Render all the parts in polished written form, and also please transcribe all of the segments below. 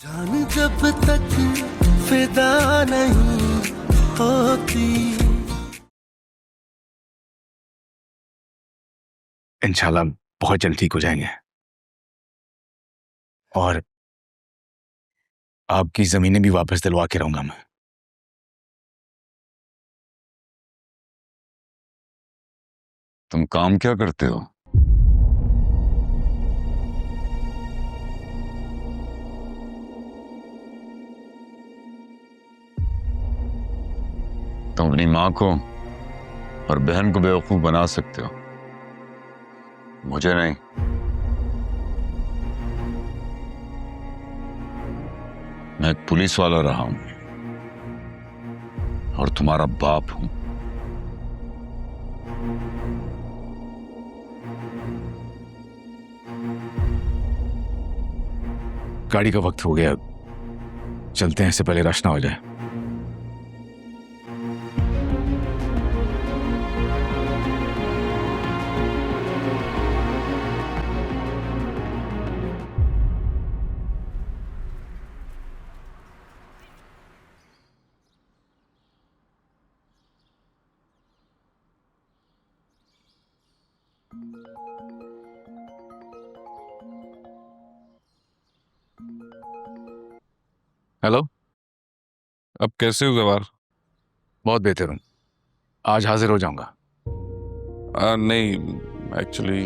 जान जब तक फिदा नहीं होती। इंशाल्लाह बहुत जल्द ठीक हो जाएंगे और आपकी जमीनें भी वापस दिलवा के रहूंगा मैं। तुम काम क्या करते हो? तुम अपनी मां को और बहन को बेवकूफ बना सकते हो, मुझे नहीं। मैं एक पुलिस वाला रहा हूं और तुम्हारा बाप हूं। गाड़ी का वक्त हो गया, चलते हैं, इससे पहले रश ना हो जाए। हेलो, अब कैसे हो गवार? बहुत बेहतर हूँ, आज हाजिर हो जाऊंगा। नहीं, एक्चुअली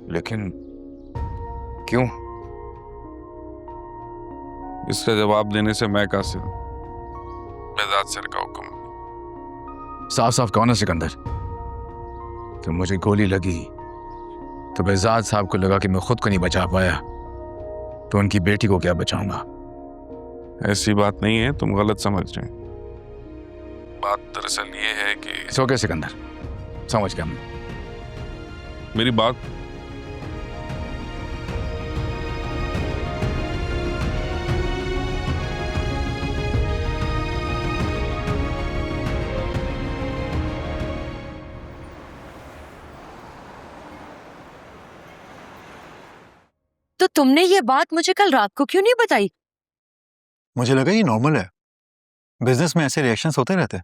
लेकिन क्यों? इसका जवाब देने से मैं कासिर हूं। बेजाद सर का हुक्म। साफ साफ कौन है सिकंदर? तो मुझे गोली लगी तो बेजाद साहब को लगा कि मैं खुद को नहीं बचा पाया, तो उनकी बेटी को क्या बचाऊंगा? ऐसी बात नहीं है, तुम गलत समझ रहे हैं। बात दरअसल ये है कि सो के सिकंदर, समझ गया मैं। मेरी बात तो तुमने ये बात मुझे कल रात को क्यों नहीं बताई? मुझे लगा ये नॉर्मल है, बिजनेस में ऐसे रिएक्शंस होते रहते हैं।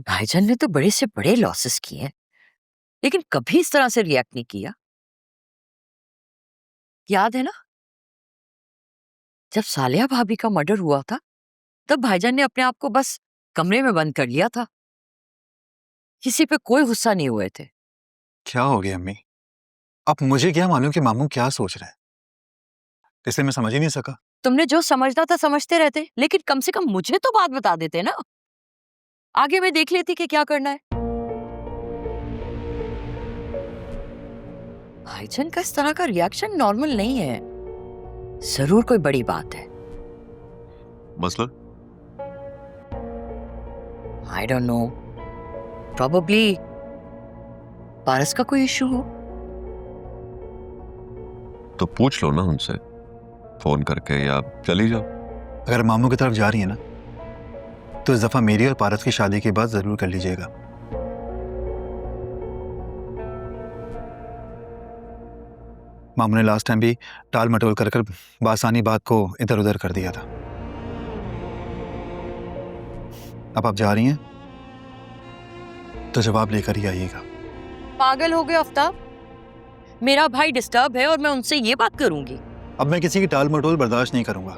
भाईजान ने तो बड़े से बड़े लॉसेस किए हैं, लेकिन कभी इस तरह से रिएक्ट नहीं किया। याद है ना, जब सालिया भाभी का मर्डर हुआ था, तब भाईजान ने अपने आप को बस कमरे में बंद कर लिया था, किसी पे कोई गुस्सा नहीं हुए थे। क्या हो गया अम्मी? अब मुझे क्या मालूम कि मामू क्या सोच रहे हैं, इसलिए मैं समझ ही नहीं सका। तुमने जो समझना था समझते रहते, लेकिन कम से कम मुझे तो बात बता देते ना। आगे मैं देख लेती कि क्या करना है। भाईजान का इस तरह का रिएक्शन नॉर्मल नहीं है, जरूर कोई बड़ी बात है। मसला? आई डोंट नो, प्रॉबेबली पारस का कोई इशू हो। तो पूछ लो ना उनसे फोन करके, या चली जाओ। अगर मामू की तरफ जा रही है ना, तो इस दफा मेरी और पारस की शादी के बाद जरूर कर लीजिएगा। मामू ने लास्ट टाइम भी टाल मटोल कर कर बासानी बात को इधर उधर कर दिया था। अब आप जा रही हैं तो जवाब लेकर ही आइएगा। पागल हो गए आफ्ताब? मेरा भाई डिस्टर्ब है और मैं उनसे ये बात करूंगी? अब मैं किसी की टाल मटोल बर्दाश्त नहीं करूंगा।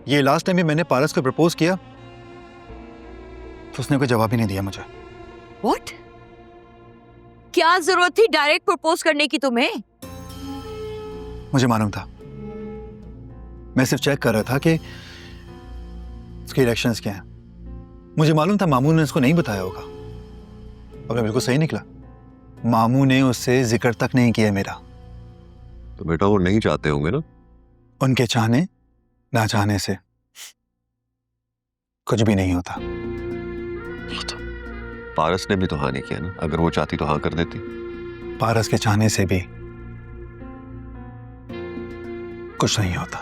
ये लास्ट टाइम भी मैंने पारस को प्रपोज किया तो उसने कोई जवाब ही नहीं दिया मुझे। व्हाट? क्या जरूरत थी डायरेक्ट प्रपोज करने की तुम्हें? मुझे मालूम था, मैं सिर्फ चेक कर रहा था कि उसकी रिएक्शंस क्या हैं। मुझे मालूम था मामू ने उसको नहीं बताया होगा, और मैं बिल्कुल सही निकला। मामू ने उससे जिक्र तक नहीं किया मेरा। तो बेटा वो नहीं चाहते होंगे ना? उनके चाहने ना चाहने से कुछ भी नहीं होता। पारस ने भी तो हाँ नहीं किया ना, अगर वो चाहती तो हाँ कर देती। पारस के चाहने से भी कुछ नहीं होता।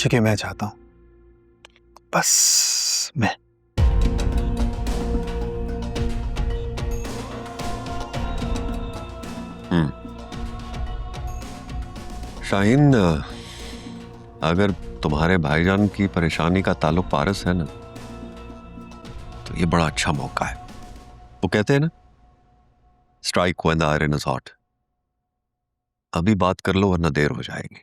जो कि मैं चाहता हूं, बस मैं। शाहीन, अगर तुम्हारे भाईजान की परेशानी का ताल्लुक पारस है ना, तो ये बड़ा अच्छा मौका है। वो कहते हैं ना, strike when the iron is hot. अभी बात कर लो वरना देर हो जाएगी।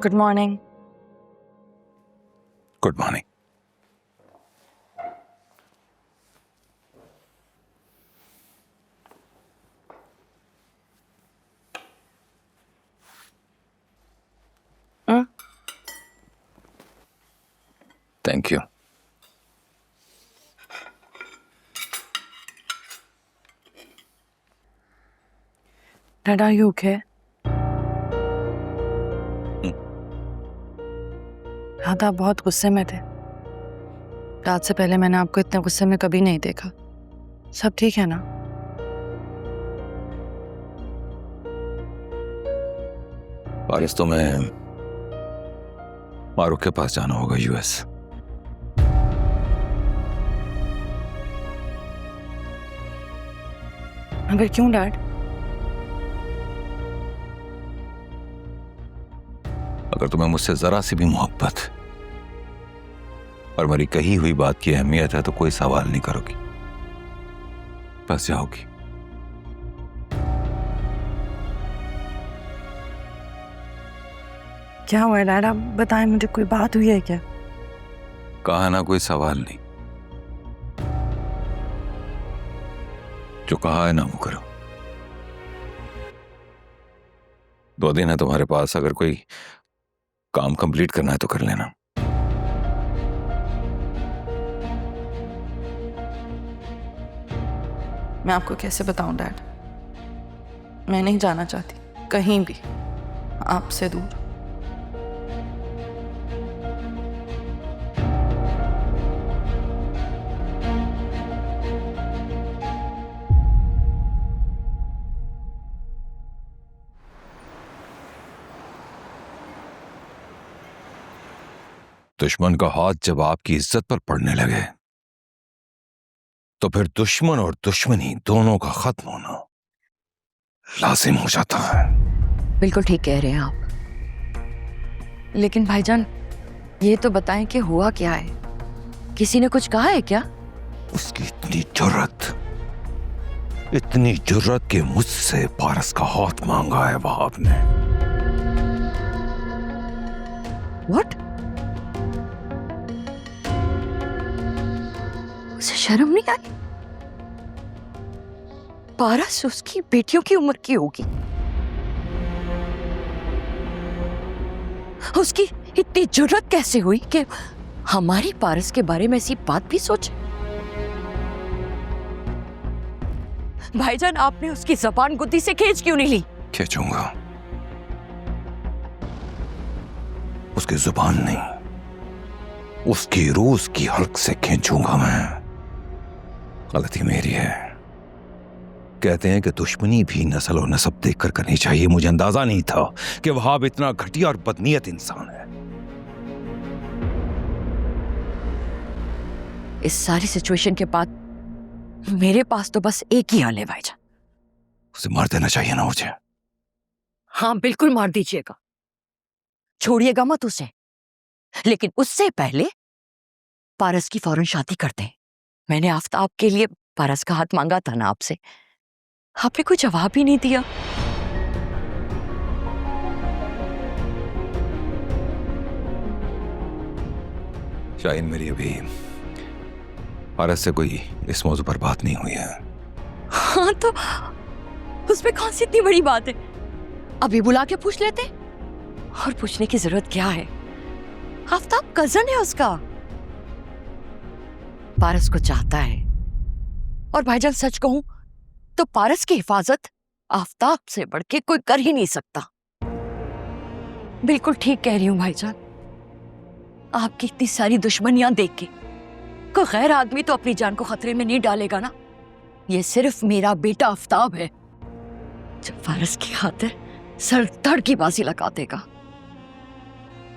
Good morning. Good morning. Thank you. Dad, are you okay? रात आप बहुत गुस्से में थे। रात से पहले मैंने आपको इतने गुस्से में कभी नहीं देखा। सब ठीक है ना? पारिस, तो मैं मारूफ के पास जाना होगा, यूएस। मगर क्यों डैड? अगर तुम्हें मुझसे जरा सी भी मोहब्बत और मेरी कही हुई बात की अहमियत है तो कोई सवाल नहीं करोगी, बस जाओगी। क्या हुआ डैड? आप बताएं मुझे, कोई बात हुई है क्या? कहा ना, कोई सवाल नहीं। जो कहा है ना वो करो। 2 दिन है तुम्हारे पास, अगर कोई काम कंप्लीट करना है तो कर लेना। मैं आपको कैसे बताऊं डैड? मैं नहीं जाना चाहती कहीं भी आपसे दूर। दुश्मन का हाथ जब आपकी इज्जत पर पड़ने लगे तो फिर दुश्मन और दुश्मनी दोनों का खत्म होना लाजिम हो जाता है। बिल्कुल ठीक कह रहे हैं आप। लेकिन भाईजान, ये तो बताएं कि हुआ क्या है? किसी ने कुछ कहा है क्या? उसकी इतनी जुर्रत कि मुझसे पारस का हाथ मांगा है वहाब ने। What? उसे शर्म नहीं आई? पारस उसकी बेटियों की उम्र की होगी। उसकी इतनी जुर्रत कैसे हुई कि हमारी पारस के बारे में ऐसी बात भी सोचे? भाईजान, आपने उसकी जबान गुद्दी से खींच क्यों नहीं ली? खींचूंगा, उसकी जुबान नहीं, उसकी रूह, उसकी हल्क से खींचूंगा मैं। गलती मेरी है। कहते हैं कि दुश्मनी भी नस्ल और नसब देखकर करनी चाहिए। मुझे अंदाजा नहीं था कि वहाब इतना घटिया और बदनीयत इंसान है। इस सारी सिचुएशन के बाद मेरे पास तो बस एक ही हल है भाईजान। उसे मार देना चाहिए ना मुझे? हाँ, बिल्कुल मार दीजिएगा, छोड़िएगा मत उसे। लेकिन उससे पहले पारस की फौरन शादी करते हैं। मैंने आफ्ताब के लिए पारस का हाथ मांगा था ना आपसे, आपने कोई जवाब ही नहीं दिया। शाहीन, मेरी अभी पारस से कोई इस मौजू पर बात नहीं हुई है। हाँ, तो उसमें कौन सी इतनी बड़ी बात है? अभी बुला के पूछ लेते। और पूछने की जरूरत क्या है, आफ्ताब कजन है उसका, पारस को चाहता है। और भाईजान सच कहूं तो पारस की हिफाजत आफ्ताब से बढ़ के कोई कर ही नहीं सकता। बिल्कुल ठीक कह रही हूं भाईजान, आपकी इतनी सारी दुश्मनियां देख के कोई गैर आदमी तो अपनी जान को खतरे में नहीं डालेगा ना। ये सिर्फ मेरा बेटा आफ्ताब है जो पारस की खातिर सर धड़ की बाजी लगा देगा।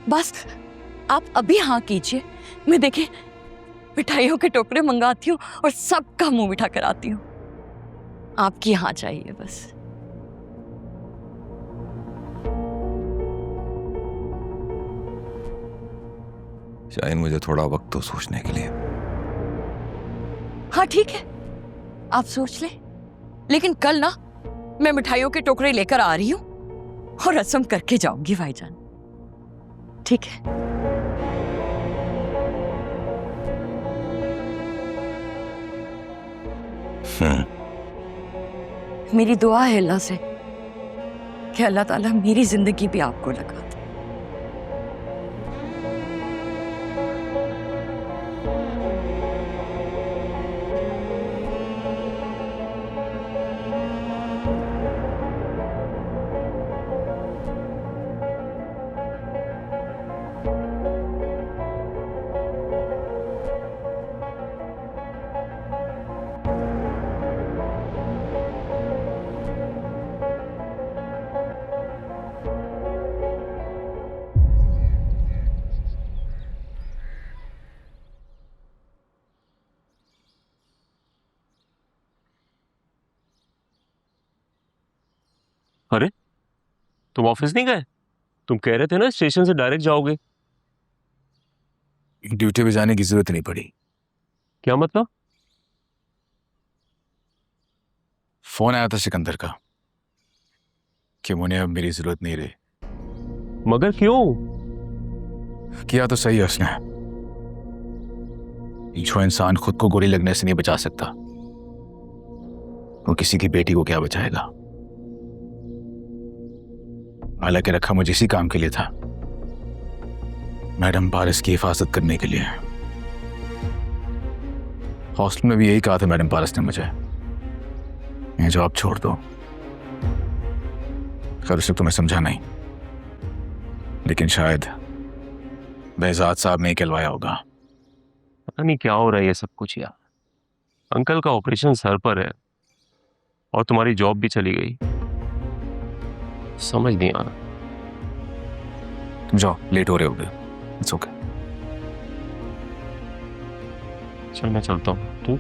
बस आप अभी हाँ कीजिए, मैं देखे मिठाइयों के टोकरे मंगाती हूँ और सबका मुंह मीठा कराती हूँ। आपकी हाँ चाहिए बस। शायद मुझे थोड़ा वक्त तो सोचने के लिए। हाँ ठीक है, आप सोच ले, लेकिन कल ना मैं मिठाइयों के टोकरे लेकर आ रही हूँ और रस्म करके जाऊंगी भाईजान, ठीक है? मेरी दुआ है अल्लाह से कि अल्लाह ताला मेरी जिंदगी भी आपको लगा दे। अरे तुम ऑफिस नहीं गए? तुम कह रहे थे ना स्टेशन से डायरेक्ट जाओगे। ड्यूटी पे जाने की जरूरत नहीं पड़ी। क्या मतलब? फोन आया था सिकंदर का कि मुझे अब मेरी जरूरत नहीं रही। मगर क्यों? किया तो सही है उसने। जो इंसान खुद को गोली लगने से नहीं बचा सकता, वो किसी की बेटी को क्या बचाएगा। हालांकि रखा मुझे इसी काम के लिए था, मैडम पारस की हिफाजत करने के लिए। हॉस्टल में भी यही कहा था मैडम पारस ने मुझे, ये जॉब छोड़ दो। खैर उसे तुम्हें समझा नहीं, लेकिन शायद बेहजाद साहब ने ही कहलवाया होगा। पता नहीं क्या हो रहा है ये सब कुछ यार। अंकल का ऑपरेशन सर पर है और तुम्हारी जॉब भी चली गई। समझ नहीं आ रहा। तुम जाओ, लेट हो रहे होगे। It's okay. चल मैं चलता हूँ। तू?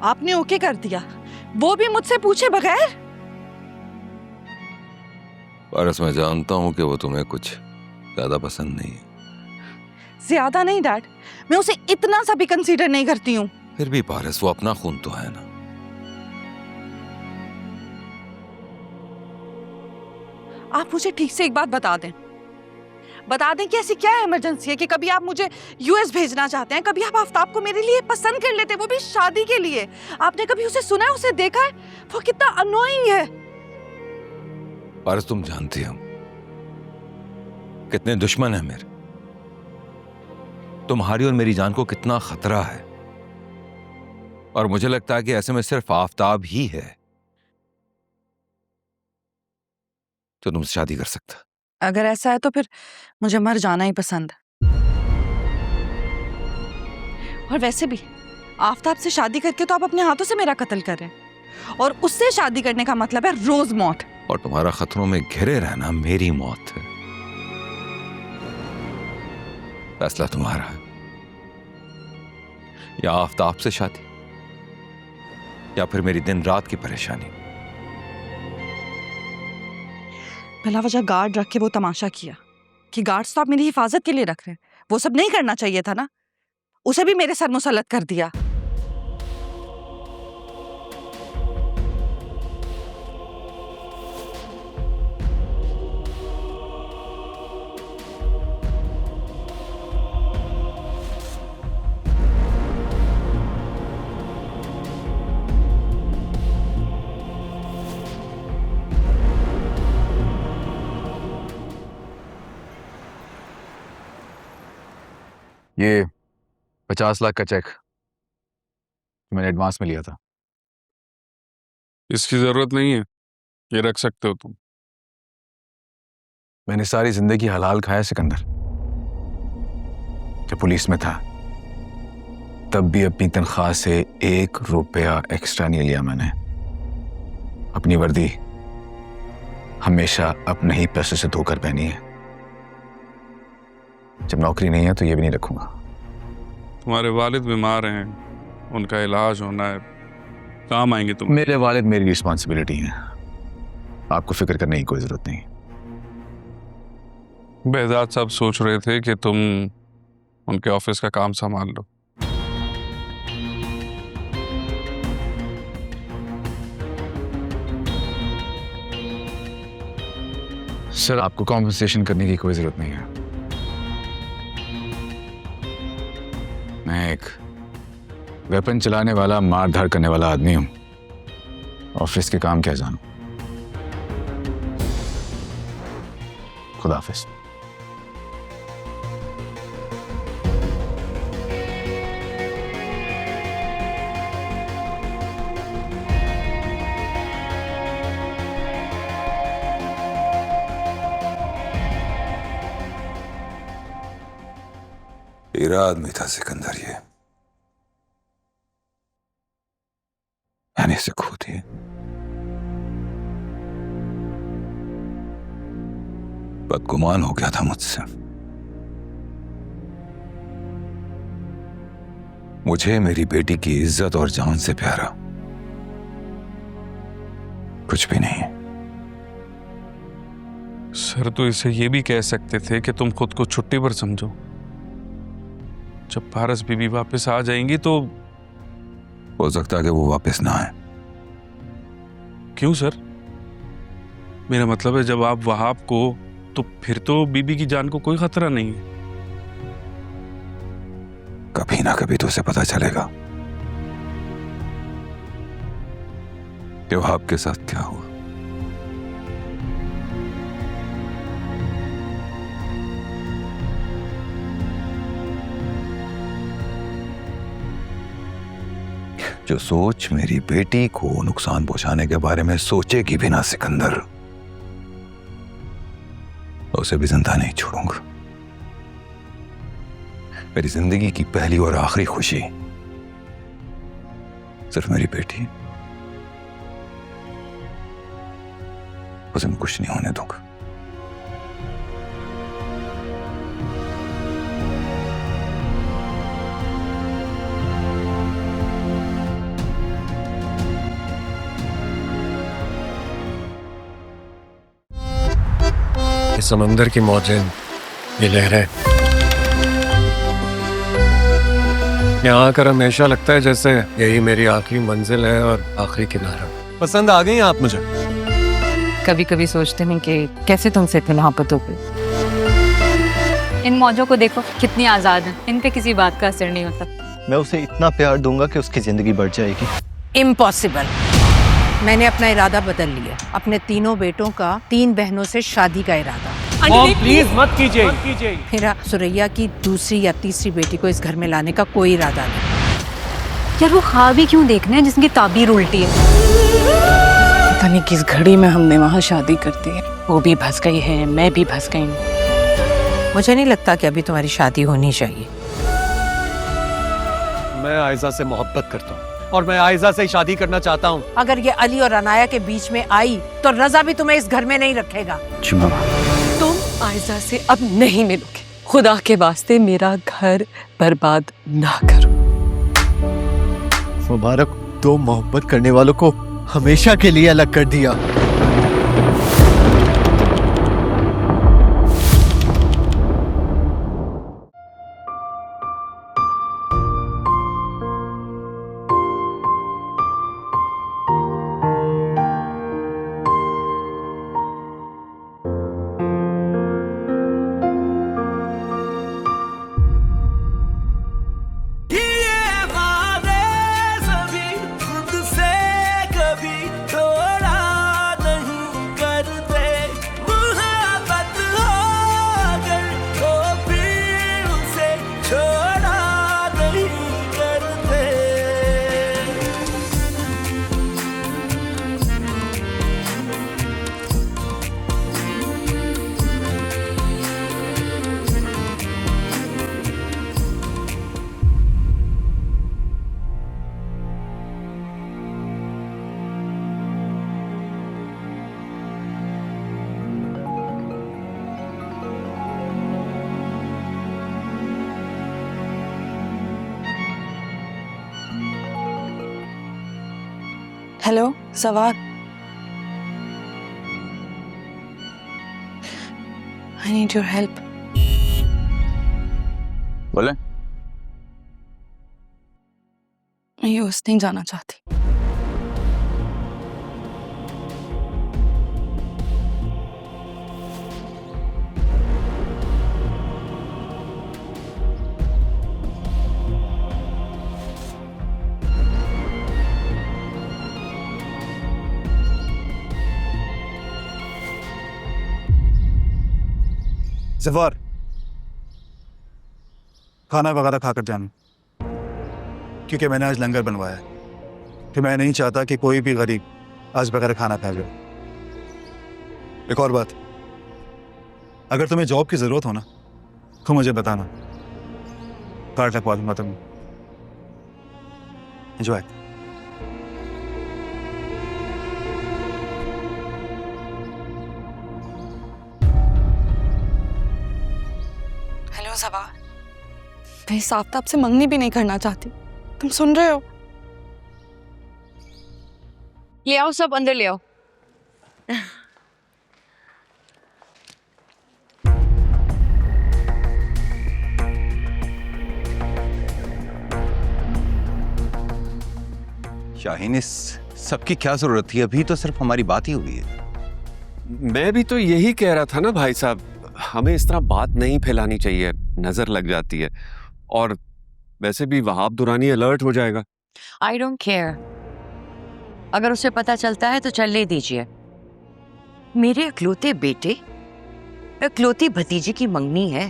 आपने ओके कर दिया, वो भी मुझसे पूछे बगैर? पारस मैं जानता हूं कि वो तुम्हें कुछ ज्यादा पसंद नहीं है। ज्यादा नहीं डैड, मैं उसे इतना सा भी कंसीडर नहीं करती हूँ। फिर भी पारस वो अपना खून तो है ना। आप मुझे ठीक से एक बात बता दें कि ऐसी क्या इमरजेंसी है कि कभी आप मुझे यूएस भेजना चाहते हैं, कभी आप आफ्ताब को मेरे लिए पसंद कर लेते हैं, वो भी शादी के लिए। आपने कभी उसे सुना है, उसे देखा है? वो कितना अनोइंग है। पारस तुम जानती हो कितने दुश्मन हैं मेरे। तुम्हारी और मेरी जान को कितना खतरा है, और मुझे लगता है कि ऐसे में सिर्फ आफ्ताब ही है जो तुमसे शादी कर सकता। अगर ऐसा है तो फिर मुझे मर जाना ही पसंद है। और वैसे भी आफ्ताब से शादी करके तो आप अपने हाथों से मेरा कत्ल कर रहे हैं, और उससे शादी करने का मतलब है रोज मौत। और तुम्हारा खतरों में घिरे रहना मेरी मौत है। फैसला तुम्हारा है, या आफ्ताब से शादी या फिर मेरी दिन रात की परेशानी। बिला वजह गार्ड रख के वो तमाशा किया कि गार्ड्स तो आप मेरी हिफाजत के लिए रख रहे हैं, वो सब नहीं करना चाहिए था ना। उसे भी मेरे सर मुसल्लत कर दिया। ये 50 लाख का चेक मैंने एडवांस में लिया था। इसकी जरूरत नहीं है, ये रख सकते हो तुम। मैंने सारी जिंदगी हलाल खाया सिकंदर। जब पुलिस में था तब भी अपनी तनख्वाह से 1 रुपया एक्स्ट्रा नहीं लिया मैंने। अपनी वर्दी हमेशा अपने ही पैसे से धोकर पहनी है। जब नौकरी नहीं है तो ये भी नहीं रखूंगा। तुम्हारे वालिद बीमार हैं, उनका इलाज होना है, काम आएंगे तुम। मेरे वालिद मेरी रिस्पॉन्सिबिलिटी है, आपको फिक्र करने की कोई जरूरत नहीं। बेहजाद साहब सोच रहे थे कि तुम उनके ऑफिस का काम संभाल लो। सर, आपको कॉम्पनसेशन करने की कोई जरूरत नहीं है। मैं एक वेपन चलाने वाला, मारधाड़ करने वाला आदमी हूं। ऑफिस के काम क्या जानूं। खुदा हाफिज। तेरा आदमी था सिकंदर ये, मैंने इसे खो दिया। बदगुमान हो गया था मुझसे। मुझे मेरी बेटी की इज्जत और जान से प्यारा कुछ भी नहीं है। सर, तो इसे ये भी कह सकते थे कि तुम खुद को छुट्टी पर समझो। जब पारस बीबी वापस आ जाएंगी तो हो सकता है कि वो वापस ना आए। क्यों सर? मेरा मतलब है जब आप वहाब को, तो फिर तो बीबी की जान को कोई खतरा नहीं है। कभी ना कभी तो उसे पता चलेगा कि वहाब के साथ क्या हुआ। जो सोच मेरी बेटी को नुकसान पहुंचाने के बारे में सोचेगी भी ना सिकंदर, उसे भी जिंदा नहीं छोड़ूंगा। मेरी जिंदगी की पहली और आखिरी खुशी सिर्फ मेरी बेटी, उसे मैं कुछ नहीं होने दूंगा। समंदर की मौजें, ये लहरें, यहाँ आकर हमेशा लगता है जैसे यही मेरी आखिरी मंजिल है और आखिरी किनारा। पसंद आ गई आप मुझे? कभी कभी सोचते हैं कि कैसे तुमसे इतनी मोहब्बत हो गई। इन मौजों को देखो कितनी आजाद हैं, इन पे किसी बात का असर नहीं होता। मैं उसे इतना प्यार दूंगा कि उसकी जिंदगी बढ़ जाएगी। इम्पॉसिबल। मैंने अपना इरादा बदल लिया। अपने तीनों बेटों का 3 बहनों से शादी का इरादा। प्लीज मत कीजिए। मेरा सुरैया की दूसरी या तीसरी बेटी को इस घर में लाने का कोई इरादा नहीं। यार वो ख्वाब ही क्यों देखना है जिसकी ताबीर उल्टी है। पता नहीं किस घड़ी में हमने वहाँ शादी कर दी है। वो भी फंस गई है, मैं भी फंस गई हूँ। मुझे नहीं लगता कि अभी तुम्हारी शादी होनी चाहिए। मैं आयजा से मोहब्बत करता हूँ और मैं आयजा से ही शादी करना चाहता हूँ। अगर ये अली और अनाया के बीच में आई तो रजा भी तुम्हें इस घर में नहीं रखेगा। तुम आयजा से अब नहीं मिलोगे। खुदा के वास्ते मेरा घर बर्बाद ना करो। मुबारक, 2 मोहब्बत करने वालों को हमेशा के लिए अलग कर दिया। हेलो सवार, आई नीड योर हेल्प। बोले। मैं यूएस नहीं जाना चाहती। जफर, खाना वगैरह खाकर जाना, क्योंकि मैंने आज लंगर बनवाया है कि मैं नहीं चाहता कि कोई भी गरीब आज बगैर खाना खा जाए। एक और बात, अगर तुम्हें जॉब की जरूरत हो ना तो मुझे बताना, कार्ड लगवा दूंगा तुम्हें। एंजॉय। हेलो सवार, मैं इस आफ्ताब से मंगनी भी नहीं करना चाहती, तुम सुन रहे हो? ले आओ, सब अंदर ले आओ। शाहीन, इस सबकी क्या जरूरत थी? अभी तो सिर्फ हमारी बात ही हुई है। मैं भी तो यही कह रहा था ना भाई साहब, हमें इस तरह बात नहीं फैलानी चाहिए, नजर लग जाती है। और वैसे भी वहाब दुरानी अलर्ट हो जाएगा। आई डोंट केयर, अगर उसे पता चलता है तो चलने दीजिए। मेरे इकलौते बेटे, इकलौती भतीजी की मंगनी है।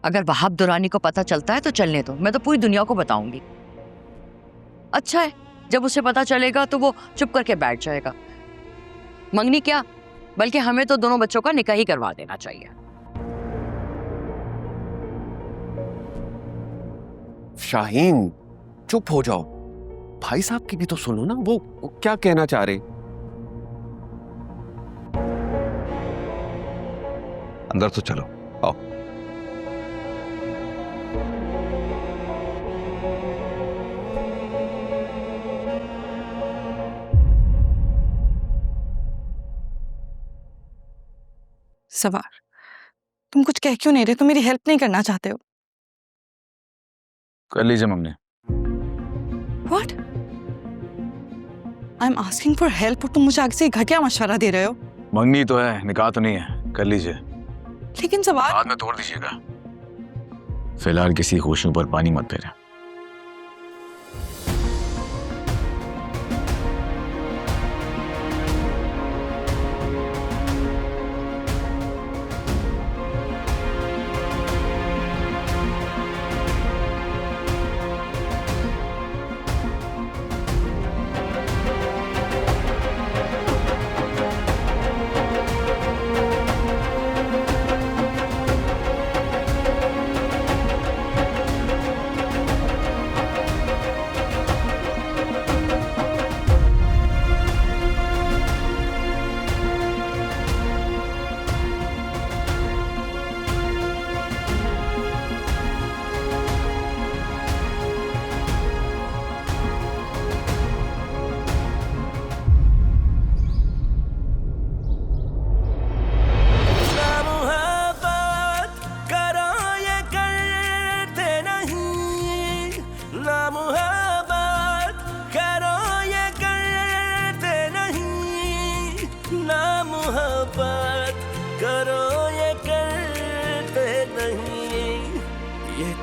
अगर वहाब दुरानी को पता चलता है तो चलने दो, मैं तो पूरी दुनिया को बताऊंगी। अच्छा है, जब उसे पता चलेगा तो वो चुप करके बैठ जाएगा। मंगनी क्या, बल्कि हमें तो दोनों बच्चों का निकाह ही करवा देना चाहिए। शाहीन चुप हो जाओ, भाई साहब की भी तो सुनो ना, वो क्या कहना चाह रहे। अंदर तो चलो, आओ। सवार, तुम कुछ कह क्यों नहीं रहे? तुम मेरी हेल्प नहीं करना चाहते हो? कर लीजिए mummy. What? I'm asking for help और तुम मुझे आगे से घटिया मशवरा दे रहे हो? मंगनी तो है, निकाह तो नहीं है, कर लीजिए। लेकिन सवार, बाद में तोड़ दीजिएगा। फिलहाल किसी खुशियों पर पानी मत फेरें।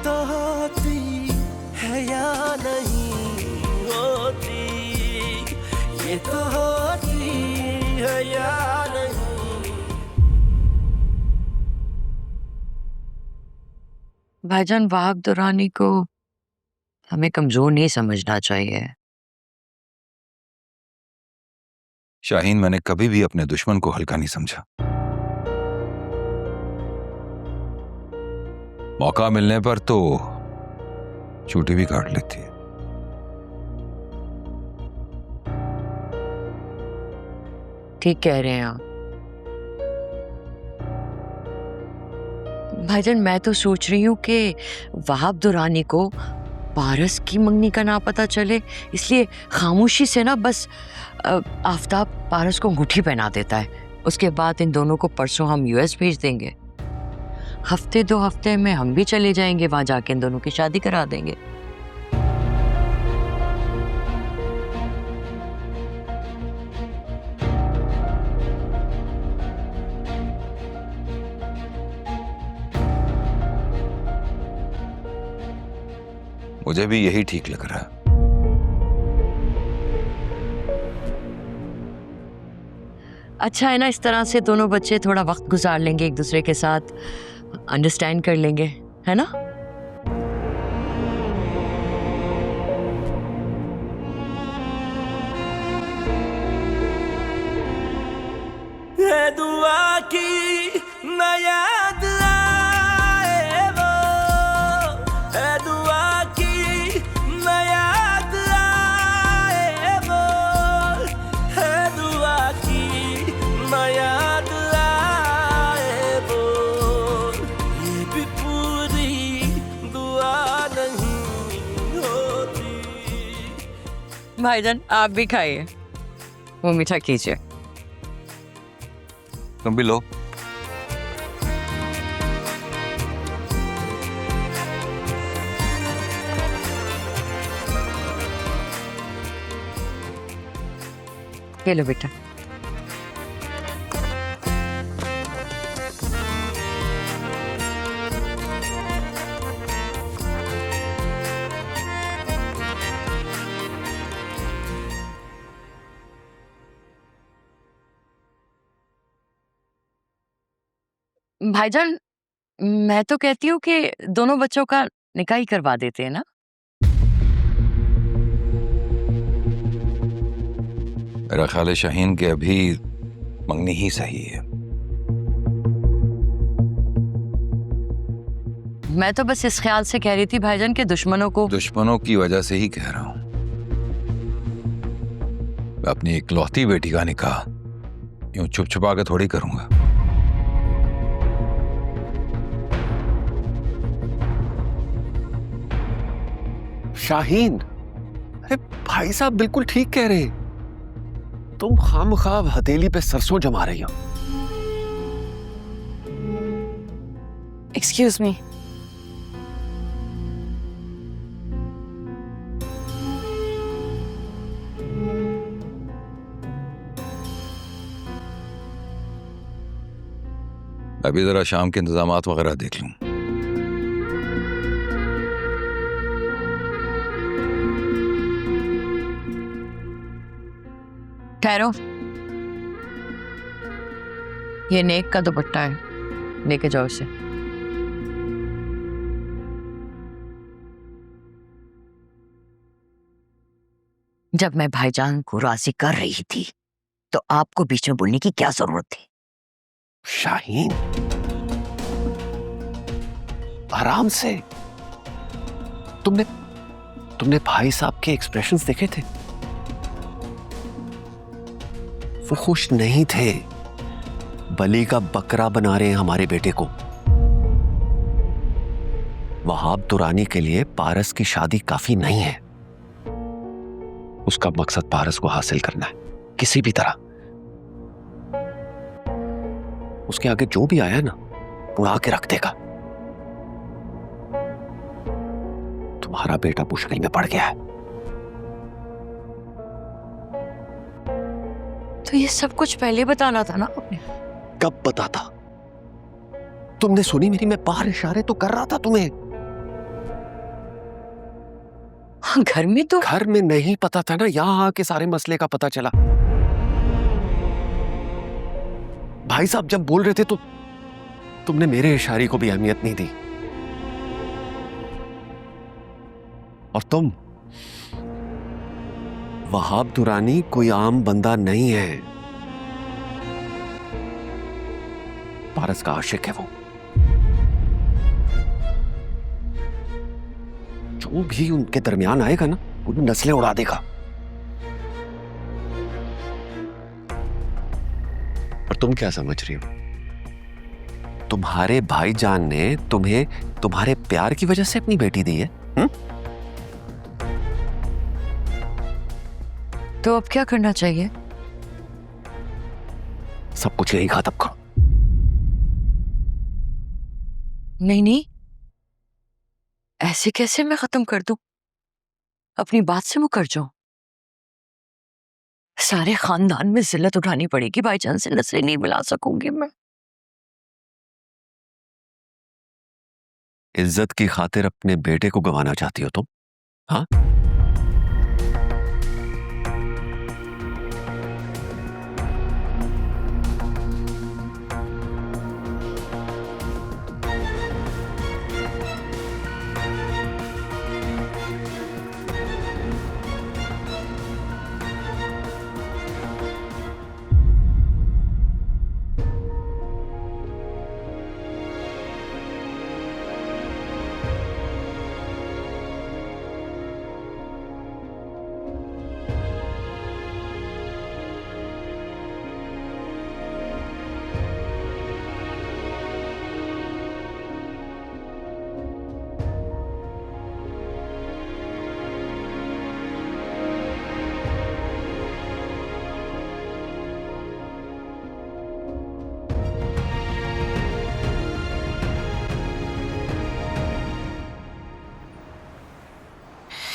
तो होती है या नहीं होती, ये तो होती है या नहीं। भाईजान, वहाब दुरानी को हमें कमजोर नहीं समझना चाहिए। शाहीन, मैंने कभी भी अपने दुश्मन को हल्का नहीं समझा। मौका मिलने पर तो चूटी भी काट लेती है। ठीक कह रहे हैं आप। भाईजान, मैं तो सोच रही हूँ कि वहाब दुरानी को पारस की मंगनी का ना पता चले, इसलिए खामोशी से ना बस आफताब पारस को अंगूठी पहना देता है। उसके बाद इन दोनों को परसों हम यूएस भेज देंगे। हफ्ते 2 हफ्ते में हम भी चले जाएंगे, वहां जाके इन दोनों की शादी करा देंगे। मुझे भी यही ठीक लग रहा है। अच्छा है ना, इस तरह से दोनों बच्चे थोड़ा वक्त गुजार लेंगे एक दूसरे के साथ, अंडरस्टैंड कर लेंगे, है ना? है दुआ की न याद आए वो, है दुआ की न याद आए वो, है दुआ की न याद आए वो, ये भी पूरी दुआ नहीं होती। भाईजान आप भी खाइए, वो मीठा कीजिए। तुम भी लो। ये लो बेटा। भाईजान मैं तो कहती हूँ कि दोनों बच्चों का निकाह ही करवा देते हैं ना। मेरा ख्याल है शाहीन के अभी मंगनी ही सही है। मैं तो बस इस ख्याल से कह रही थी भाईजान के दुश्मनों की वजह से ही कह रहा हूँ। मैं अपनी इकलौती बेटी का निकाह यूं छुप छुपा के थोड़ी करूंगा। शाहीन, अरे भाई साहब बिल्कुल ठीक कह रहे हैं। तुम खामख्वाह हथेली पे सरसों जमा रही हो। Excuse me. मैं भी जरा शाम के इंतजामात वगैरह देख लूं। ठहरो, ये नेक का दुपट्टा है, लेके जाओ इसे। जब मैं भाईजान को राजी कर रही थी तो आपको बीच में बोलने की क्या जरूरत थी? शाहीन आराम से। तुमने भाई साहब के एक्सप्रेशंस देखे थे? वो खुश नहीं थे। बलि का बकरा बना रहे हैं हमारे बेटे को। वहाब दुरानी के लिए पारस की शादी काफी नहीं है। उसका मकसद पारस को हासिल करना है किसी भी तरह। उसके आगे जो भी आया ना उड़ा के रख देगा। तुम्हारा बेटा मुश्किल में पड़ गया है। तो ये सब कुछ पहले बताना था ना आपने। कब बताता? तुमने सुनी मेरी? मैं बाहर इशारे तो कर रहा था तुम्हें। हाँ, घर में तो। घर में नहीं पता था ना, यहां आके सारे मसले का पता चला। भाई साहब जब बोल रहे थे तो तुमने मेरे इशारे को भी अहमियत नहीं दी। और तुम, वहाब दुरानी कोई आम बंदा नहीं है। पारस का आशिक है वो। जो भी उनके दरमियान आएगा ना पूरी नस्लें उड़ा देगा। और तुम क्या समझ रही हो? तुम्हारे भाईजान ने तुम्हें तुम्हारे प्यार की वजह से अपनी बेटी दी है? तो अब क्या करना चाहिए? सब कुछ यही खत्म करो। नहीं नहीं, ऐसे कैसे मैं खत्म कर दूं? अपनी बात से मुकर जाऊं? सारे खानदान में जिल्लत उठानी पड़ेगी, बाई चांस से नस्लें नहीं मिला सकूंगी मैं। इज्जत की खातिर अपने बेटे को गंवाना चाहती हो तुम? हाँ,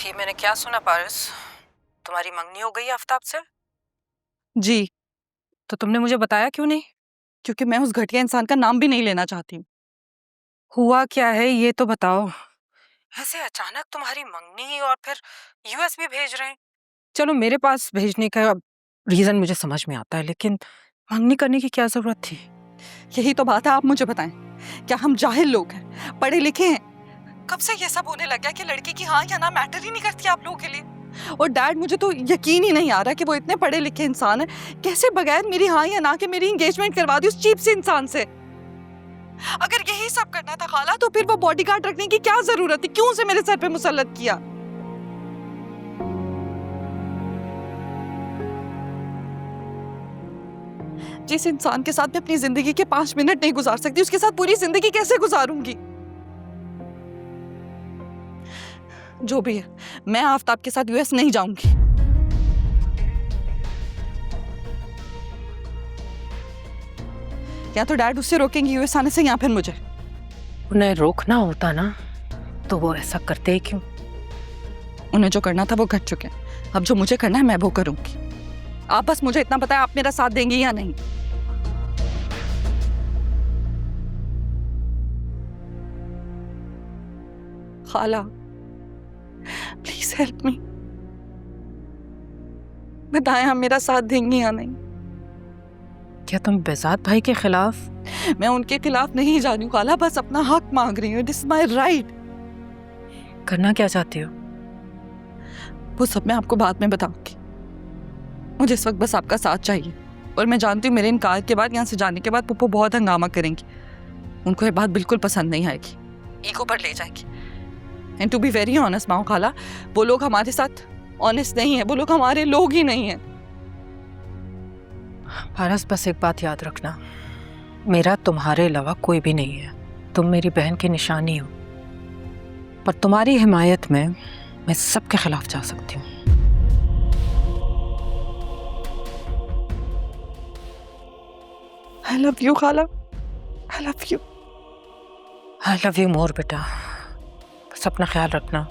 ये मैंने क्या सुना पारस? तुम्हारी मंगनी हो गई आफ्ताब से? जी, तो तुमने मुझे बताया क्यों नहीं? क्योंकि मैं उस घटिया इंसान का नाम भी नहीं लेना चाहती। हुआ क्या है ये तो बताओ। ऐसे अचानक तुम्हारी मंगनी और फिर यूएस भी भेज रहे हैं। चलो मेरे पास भेजने का रीजन मुझे समझ में आता है, लेकिन मंगनी करने की क्या जरूरत थी? यही तो बात है, आप मुझे बताएं, क्या हम जाहिल लोग हैं, पढ़े लिखे हैं? कब से ये सब होने लग गया कि लड़की की हाँ या ना मैटर ही नहीं करती आप लोगों के लिए? और डैड, मुझे तो यकीन ही नहीं आ रहा कि वो इतने पढ़े लिखे इंसान है, कैसे बगैर मेरी हाँ या ना के मेरी एंगेजमेंट करवा दी उस चीप से इंसान से। अगर यही सब करना था खाला, तो फिर वो बॉडीगार्ड रखने की क्या जरूरत थी? क्यों उसे मेरे सर पे मुसल्लत किया? जिस इंसान के साथ मैं अपनी जिंदगी के 5 मिनट नहीं गुजार सकती, उसके साथ पूरी जिंदगी कैसे गुजारूंगी? जो भी है, मैं आफ्ताब के साथ यूएस नहीं जाऊंगी। या तो डैड उससे रोकेंगे यूएस आने से, या फिर मुझे। उन्हें रोकना होता ना तो वो ऐसा करते ही क्यों? उन्हें जो करना था वो कर चुके हैं, अब जो मुझे करना है मैं वो करूंगी। आप बस मुझे इतना बताएं, आप मेरा साथ देंगे या नहीं? खाला, प्लीज हेल्प मी। बताएं, आप मेरा साथ देंगी या नहीं? क्या तुम बेजात भाई के खिलाफ? मैं उनके खिलाफ नहीं जा रही हूँ खाला, बस अपना हक मांग रही हूँ। It is my right. करना क्या चाहती हो? वो सब मैं आपको बाद में बताऊंगी। मुझे इस वक्त बस आपका साथ चाहिए। और मैं जानती हूँ मेरे इनकार के बाद, यहाँ से जाने के बाद पप्पू बहुत हंगामा करेंगी। उनको ये बात बिल्कुल पसंद नहीं आएगी, ईगो पर ले जाएगी। And to be very honest माओ खाला, वो लोग हमारे साथ ऑनेस्ट नहीं है, वो लोग हमारे लोग ही नहीं है। पारस, बस एक बात याद रखना, मेरा तुम्हारे अलावा कोई भी नहीं है। तुम मेरी बहन की निशानी हो, पर तुम्हारी हिमायत में मैं सबके खिलाफ जा सकती हूँ। I love you खाला, I love you। I love you more बेटा, बस अपना ख्याल रखना।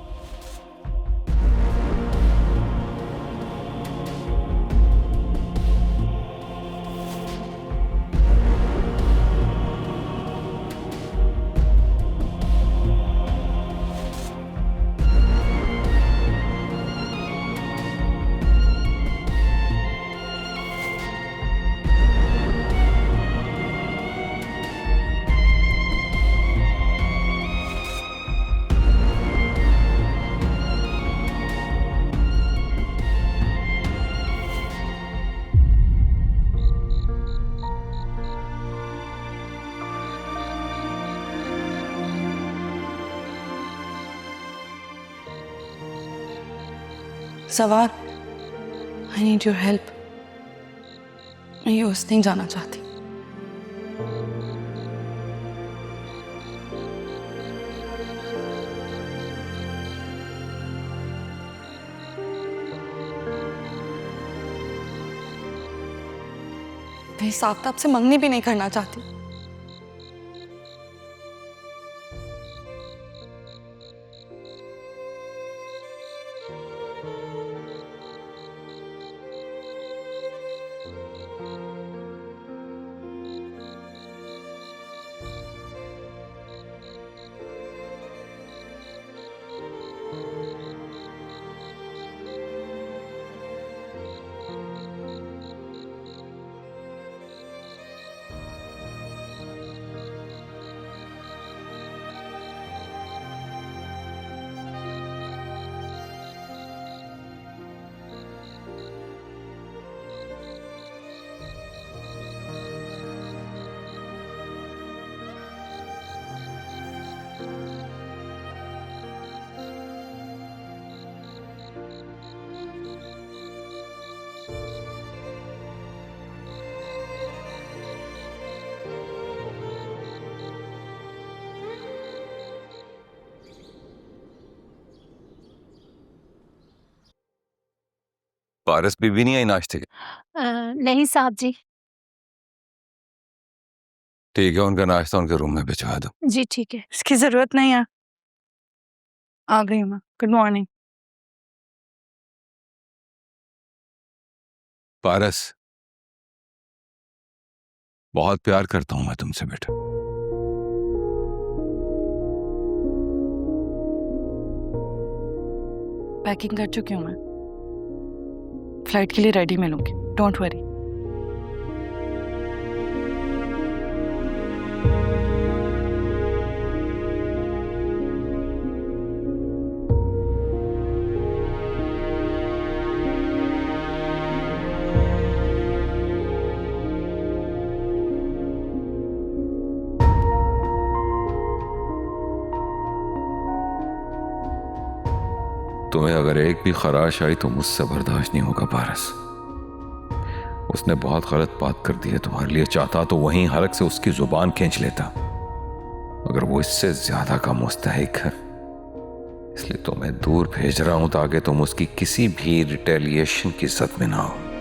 सवार, आई नीड योर हेल्प। मैं यूएस नहीं जाना चाहती। मैं इस आफ्ताब से मंगनी भी नहीं करना चाहती। पारस बीबी नहीं आई नाश्ते के? नहीं साहब जी। ठीक है, उनका नाश्ता उनके रूम में भिजवा दो। जी ठीक है। इसकी जरूरत नहीं है। आ गई हूँ मैं। Good morning. पारस, बहुत प्यार करता हूं मैं तुमसे बेटा। पैकिंग कर चुकी हूँ मैं। फ्लाइट के लिए रेडी मिलूंगी, डोंट वरी। तुम्हें अगर एक भी खराश आई तो मुझसे बर्दाश्त नहीं होगा पारस। उसने बहुत गलत बात कर दी है तुम्हारे लिए। चाहता तो वहीं हलक से उसकी जुबान खींच लेता, मगर वो इससे ज्यादा का मुस्तहिक है। इसलिए तुम्हें दूर भेज रहा हूं ताकि तुम उसकी किसी भी रिटेलिएशन की जद में ना हो।